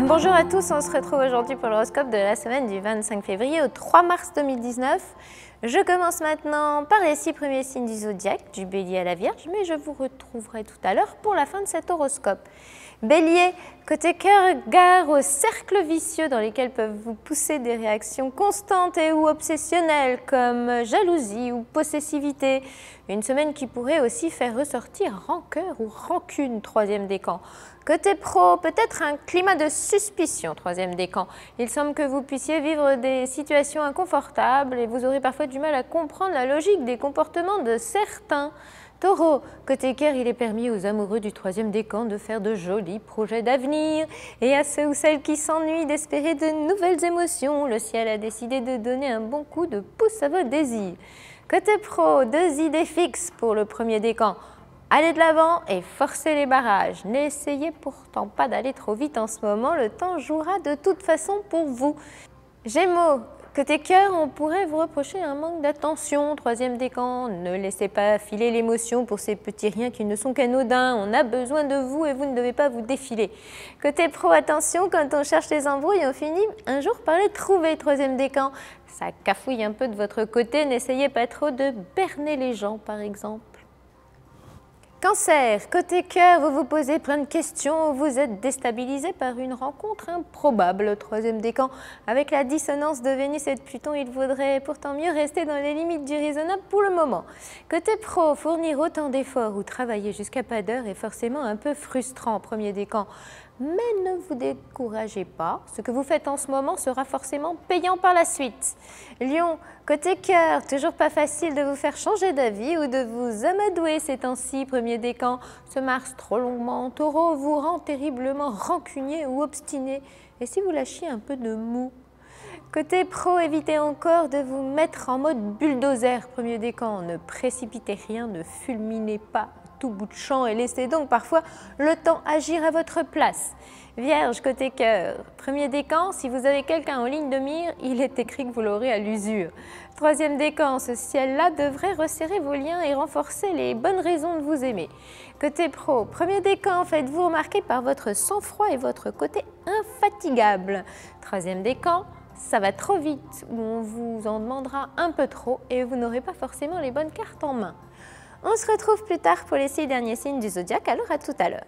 Bonjour à tous, on se retrouve aujourd'hui pour l'horoscope de la semaine du 25 février au 3 mars 2019. Je commence maintenant par les 6 premiers signes du zodiaque, du Bélier à la Vierge, mais je vous retrouverai tout à l'heure pour la fin de cet horoscope. Bélier, côté cœur, gare aux cercles vicieux dans lesquels peuvent vous pousser des réactions constantes et ou obsessionnelles comme jalousie ou possessivité. Une semaine qui pourrait aussi faire ressortir rancœur ou rancune, troisième décan. Côté pro, peut-être un climat de suspicion, troisième décan. Il semble que vous puissiez vivre des situations inconfortables et vous aurez parfois du mal à comprendre la logique des comportements de certains. Taureau, côté cœur, il est permis aux amoureux du troisième décan de faire de jolis projets d'avenir et à ceux ou celles qui s'ennuient d'espérer de nouvelles émotions. Le ciel a décidé de donner un bon coup de pouce à vos désirs. Côté pro, 2 idées fixes pour le premier décan. Allez de l'avant et forcez les barrages. N'essayez pourtant pas d'aller trop vite en ce moment, le temps jouera de toute façon pour vous. Gémeaux, côté cœur, on pourrait vous reprocher un manque d'attention, troisième décan. Ne laissez pas filer l'émotion pour ces petits riens qui ne sont qu'anodins. On a besoin de vous et vous ne devez pas vous défiler. Côté pro, attention, quand on cherche les embrouilles, on finit un jour par les trouver, troisième décan. Ça cafouille un peu de votre côté, n'essayez pas trop de berner les gens par exemple. Cancer, côté cœur, vous vous posez plein de questions, vous êtes déstabilisé par une rencontre improbable, troisième décan. Avec la dissonance de Vénus et de Pluton, il vaudrait pourtant mieux rester dans les limites du raisonnable pour le moment. Côté pro, fournir autant d'efforts ou travailler jusqu'à pas d'heure est forcément un peu frustrant, premier décan. Mais ne vous découragez pas, ce que vous faites en ce moment sera forcément payant par la suite. Lion, côté cœur, toujours pas facile de vous faire changer d'avis ou de vous amadouer ces temps-ci, premier décan. Ce Mars trop longuement en Taureau vous rend terriblement rancunier ou obstiné. Et si vous lâchiez un peu de mou? Côté pro, évitez encore de vous mettre en mode bulldozer, premier décan. Ne précipitez rien, ne fulminez pas tout bout de champ et laissez donc parfois le temps agir à votre place. Vierge, côté cœur, premier décan, si vous avez quelqu'un en ligne de mire, il est écrit que vous l'aurez à l'usure. Troisième décan, ce ciel-là devrait resserrer vos liens et renforcer les bonnes raisons de vous aimer. Côté pro, premier décan, faites-vous remarquer par votre sang-froid et votre côté infatigable. Troisième décan, ça va trop vite ou on vous en demandera un peu trop et vous n'aurez pas forcément les bonnes cartes en main. On se retrouve plus tard pour les 6 derniers signes du zodiaque, alors à tout à l'heure.